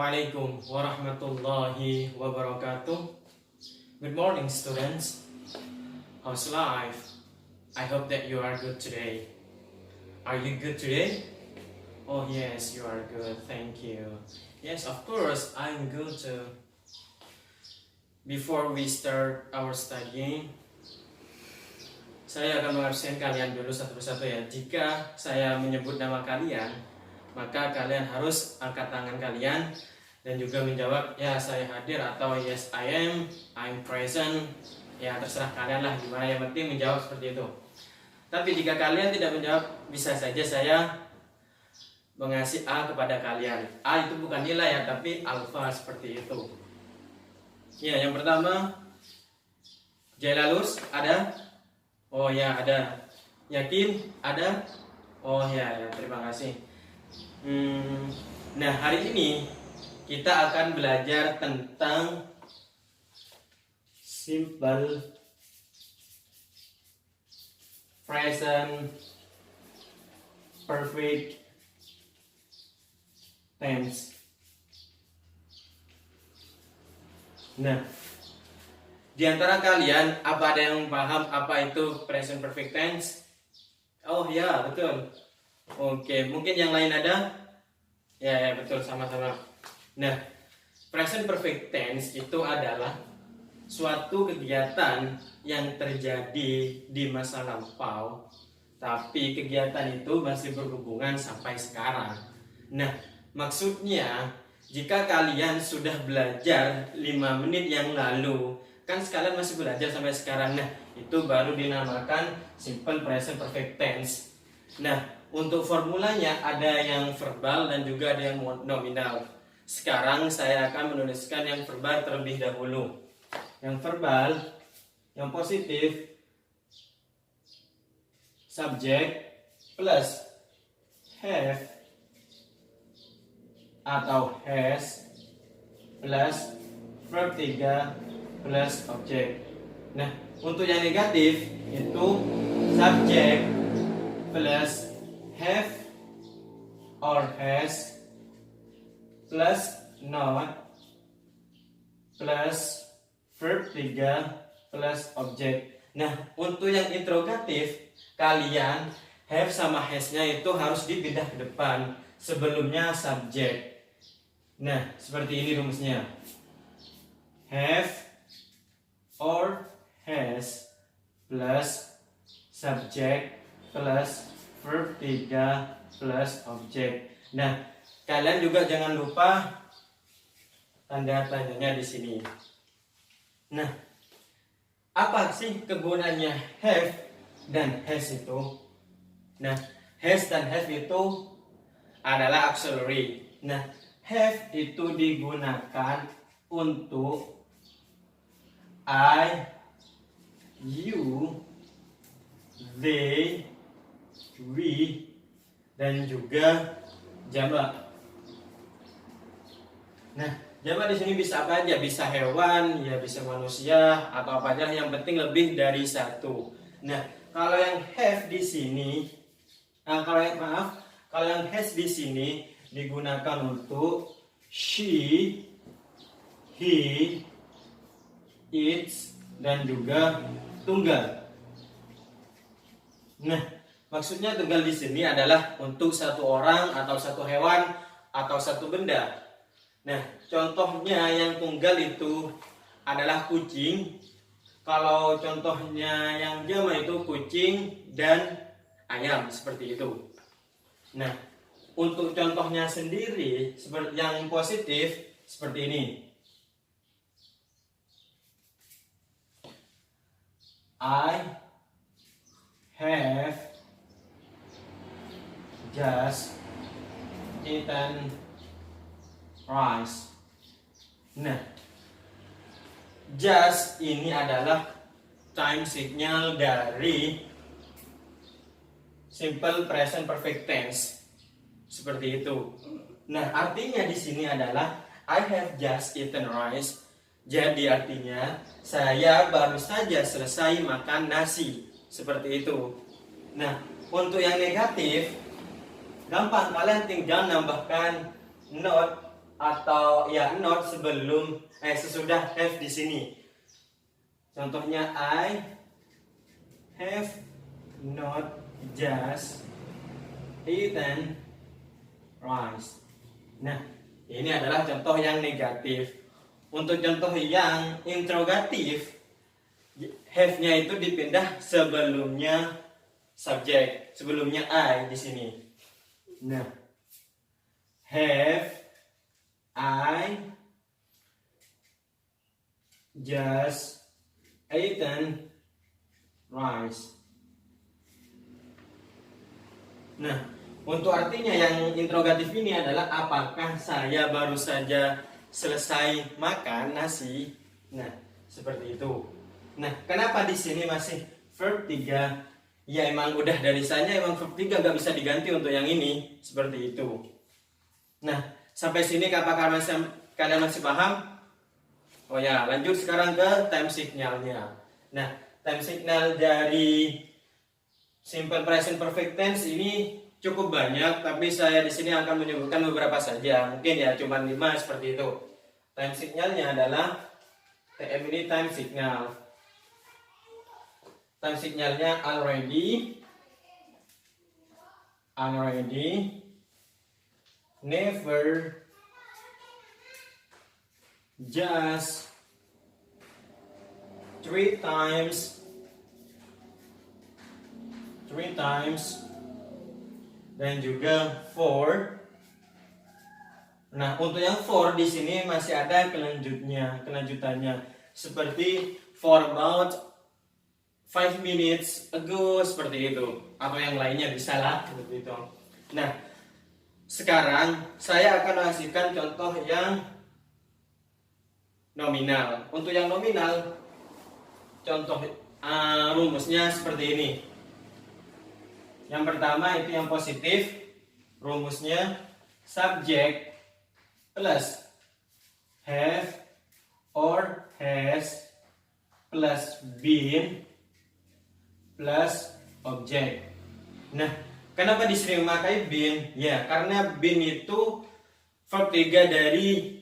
Assalamualaikum warahmatullahi wabarakatuh. Good morning, students. How's life? I hope that you are good today. Are you good today? Oh yes, you are good. Thank you. Yes, of course, I'm good too. Before we start our studying, saya akan mengabsen kalian dulu satu persatu ya. Jika saya menyebut nama kalian, maka kalian harus angkat tangan kalian dan juga menjawab ya saya hadir atau yes I am, I'm present. Ya terserah kalian lah gimana, yang penting menjawab seperti itu. Tapi jika kalian tidak menjawab, bisa saja saya mengasih A kepada kalian. A itu bukan nilai ya, tapi alfa seperti itu. Ya, yang pertama, Jailalus ada? Oh ya ada. Yakin ada? Oh ya, terima kasih. Nah hari ini kita akan belajar tentang simple present perfect tense. Nah, di antara kalian apa ada yang paham apa itu present perfect tense? Oh ya, betul. Oke, mungkin yang lain ada? Ya, betul, sama-sama. Nah, present perfect tense itu adalah suatu kegiatan yang terjadi di masa lampau, tapi kegiatan itu masih berhubungan sampai sekarang. Nah, maksudnya jika kalian sudah belajar 5 menit yang lalu, kan sekalian masih belajar sampai sekarang. Nah, itu baru dinamakan simple present perfect tense. Nah, untuk formulanya ada yang verbal dan juga ada yang nominal. Sekarang saya akan menuliskan yang verbal terlebih dahulu. Yang verbal, yang positif, subject plus have atau has plus verb 3 plus object. Nah, untuk yang negatif itu subject plus have or has plus not plus verb 3 plus object. Nah, untuk yang interrogatif, kalian have sama has-nya itu harus dipindah ke depan. Sebelumnya subject. Nah, seperti ini rumusnya. Have or has plus subject plus verb 3 plus object. Nah, kalian juga jangan lupa tanda tanyanya di sini. Nah, apa sih kegunaannya have dan has itu? Nah, has dan have itu adalah auxiliary. Nah, have itu digunakan untuk I, you, they, we, dan juga jamak. Nah, jamak di sini bisa apa aja? Bisa hewan, ya bisa manusia atau apa aja. Yang penting lebih dari satu. Nah, kalau yang have di sini, kalau yang has di sini digunakan untuk she, he, its, dan juga tunggal. Nah, maksudnya tunggal di sini adalah untuk satu orang atau satu hewan atau satu benda. Nah, contohnya yang tunggal itu adalah kucing. Kalau contohnya yang jamak itu kucing dan ayam, seperti itu. Nah, untuk contohnya sendiri yang positif seperti ini. I have just eaten rice. Nah, just ini adalah time signal dari simple present perfect tense. Seperti itu. Nah, artinya di sini adalah I have just eaten rice. Jadi artinya saya baru saja selesai makan nasi. Seperti itu. Nah, untuk yang negatif gampang, kalian tinggal nambahkan not atau ya not sebelum sesudah have di sini. Contohnya I have not just eaten rice. Nah, ini adalah contoh yang negatif. Untuk contoh yang interrogatif, have-nya itu dipindah sebelumnya subjek, sebelumnya I di sini. Nah, have I just eaten rice? Nah, untuk artinya yang interrogatif ini adalah apakah saya baru saja selesai makan nasi? Nah, seperti itu. Nah, kenapa di sini masih verb 3? Ya emang udah dari saya emang verb 3 gak bisa diganti untuk yang ini, seperti itu. Nah, sampai sini apakah kalian masih paham? Oh ya, lanjut sekarang ke time signalnya. Nah, time signal dari simple present perfect tense ini cukup banyak, tapi saya di sini akan menyebutkan beberapa saja. Mungkin ya cuma 5 seperti itu. Time signalnya adalah TM ini time signal. Time signalnya already, never, just, 3 times, dan juga for. Nah, untuk yang for di sini masih ada kelanjutannya seperti for about 5 minutes ago, seperti itu, atau yang lainnya bisa lah seperti itu. Nah, sekarang saya akan menghasilkan contoh yang nominal. Untuk yang nominal, contoh rumusnya seperti ini. Yang pertama itu yang positif, rumusnya subject plus have or has plus been plus object. Nah, kenapa di sini memakai been? Ya, karena been itu verb 3 dari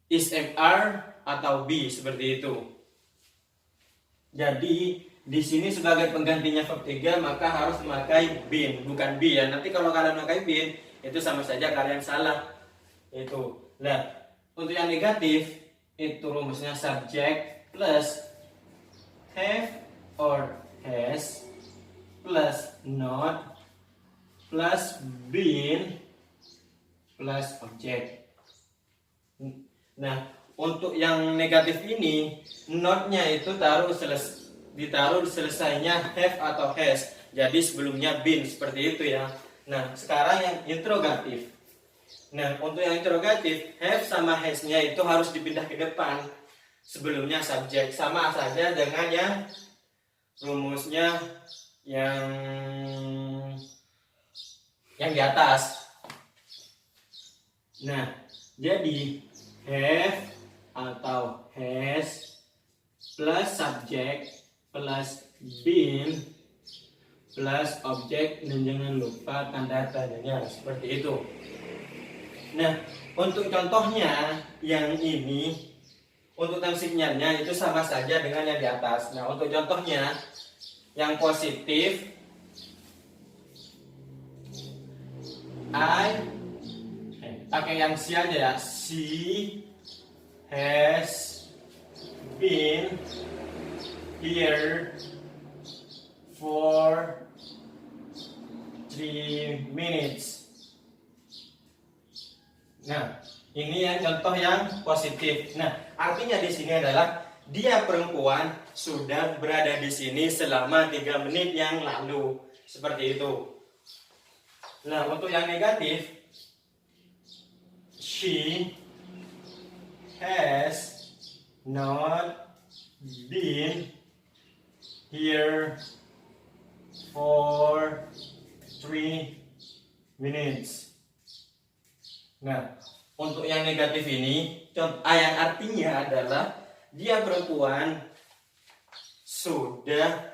is, are, atau be, seperti itu. Jadi di sini sebagai penggantinya verb 3 maka harus memakai been, bukan be ya. Nanti kalau kalian memakai been itu sama saja kalian salah. Itu. Nah, untuk yang negatif itu rumusnya subject plus have or has plus not plus been plus object. Nah, untuk yang negatif ini not-nya itu ditaruh selesainya have atau has. Jadi sebelumnya been, seperti itu ya. Nah, sekarang yang interrogatif. Nah, untuk yang interrogatif, have sama has-nya itu harus dipindah ke depan sebelumnya subjek, sama saja dengan yang rumusnya yang di atas. Nah, jadi have atau has plus subject plus been plus objek, dan jangan lupa tanda tanyanya, seperti itu. Nah, untuk contohnya yang ini, untuk time signalnya itu sama saja dengan yang di atas. Nah, untuk contohnya yang positif, pakai yang si aja ya. She has been here for 3 minutes. Nah, ini yang contoh yang positif. Nah, artinya di sini adalah dia perempuan sudah berada di sini selama 3 menit yang lalu. Seperti itu. Nah, untuk yang negatif, she has not been here for 3 minutes. Nah, untuk yang negatif ini, yang artinya adalah dia perempuan sudah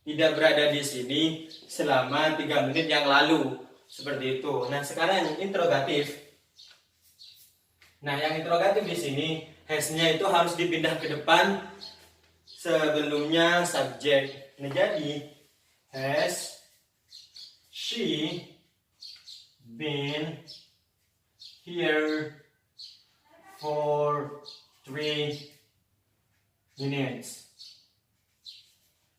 tidak berada di sini selama 3 menit yang lalu. Seperti itu. Nah, sekarang yang interrogatif. Nah, yang interrogatif di sini has-nya itu harus dipindah ke depan sebelumnya subjek. Nah, jadi has she been here for 3 minutes?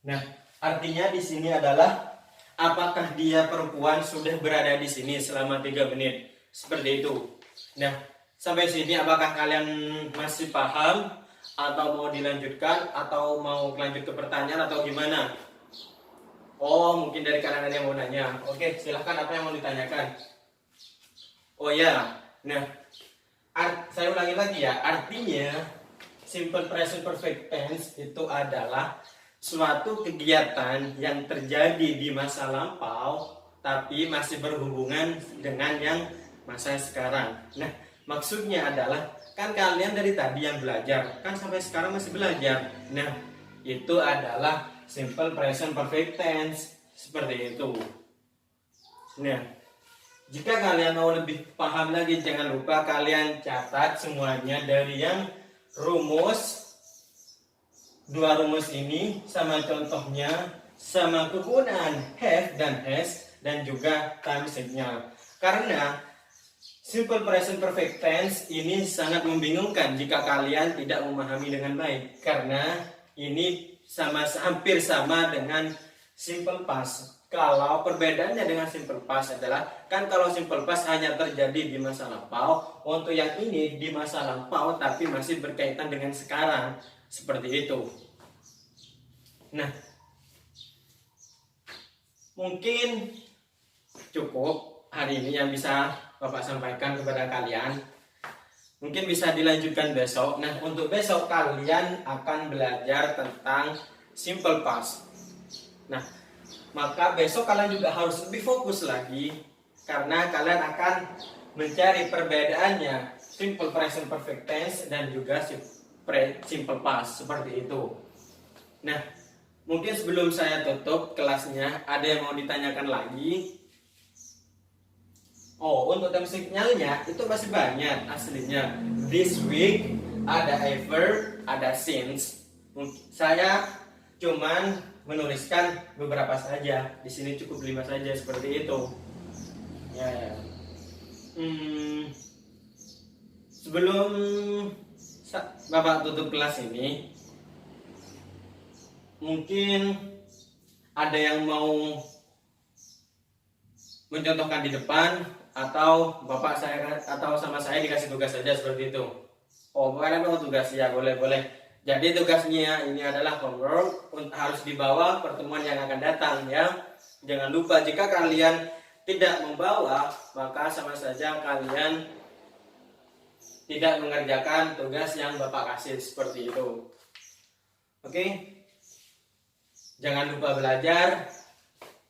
Nah, artinya di sini adalah apakah dia perempuan sudah berada di sini selama 3 menit? Seperti itu. Nah, sampai sini apakah kalian masih paham atau mau dilanjutkan atau mau lanjut ke pertanyaan atau gimana? Oh, mungkin dari kalian ada yang mau nanya. Oke, silahkan, apa yang mau ditanyakan? Oh ya, nah, saya ulangi lagi ya. Artinya simple present perfect tense itu adalah suatu kegiatan yang terjadi di masa lampau tapi masih berhubungan dengan yang masa sekarang. Nah, maksudnya adalah kan kalian dari tadi yang belajar, kan sampai sekarang masih belajar. Nah, itu adalah simple present perfect tense seperti itu. Nah, jika kalian mau lebih paham lagi, jangan lupa kalian catat semuanya dari yang rumus, 2 rumus ini sama contohnya, sama kegunaan have dan has, dan juga time signal. Karena simple present perfect tense ini sangat membingungkan jika kalian tidak memahami dengan baik, karena ini hampir sama dengan simple past. Kalau perbedaannya dengan simple past adalah, kan kalau simple past hanya terjadi di masa lampau, untuk yang ini di masa lampau tapi masih berkaitan dengan sekarang, seperti itu. Nah, mungkin cukup hari ini yang bisa Bapak sampaikan kepada kalian. Mungkin bisa dilanjutkan besok. Nah, untuk besok kalian akan belajar tentang simple past. Nah, maka besok kalian juga harus lebih fokus lagi, karena kalian akan mencari perbedaannya simple present perfect tense dan juga simple past, seperti itu. Nah, mungkin sebelum saya tutup kelasnya, ada yang mau ditanyakan lagi? Oh, untuk time signalnya itu masih banyak aslinya. This week ada ever, ada since. Saya cuman menuliskan beberapa saja. Di sini cukup 5 saja, seperti itu. Ya. Sebelum Bapak tutup kelas ini, mungkin ada yang mau mencontohkan di depan, atau Bapak saya atau sama saya dikasih tugas saja, seperti itu. Oh, kalian mau tugas ya, boleh. Jadi tugasnya ini adalah homework, harus dibawa pertemuan yang akan datang ya. Jangan lupa, jika kalian tidak membawa, maka sama saja kalian tidak mengerjakan tugas yang Bapak kasih, seperti itu. Oke? Jangan lupa belajar,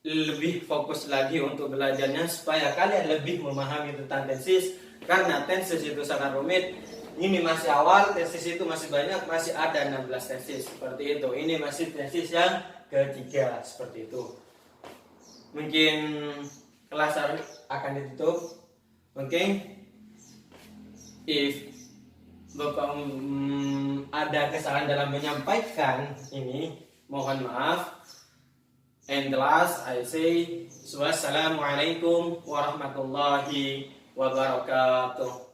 lebih fokus lagi untuk belajarnya supaya kalian lebih memahami tentang tenses, karena tenses itu sangat rumit. Ini masih awal, tenses itu masih banyak, masih ada 16 tenses, seperti itu. Ini masih tenses yang ketiga, seperti itu. Mungkin kelas akan ditutup. Oke? If Bapak ada kesalahan dalam menyampaikan ini, mohon maaf. And last I say, wassalamualaikum warahmatullahi wabarakatuh.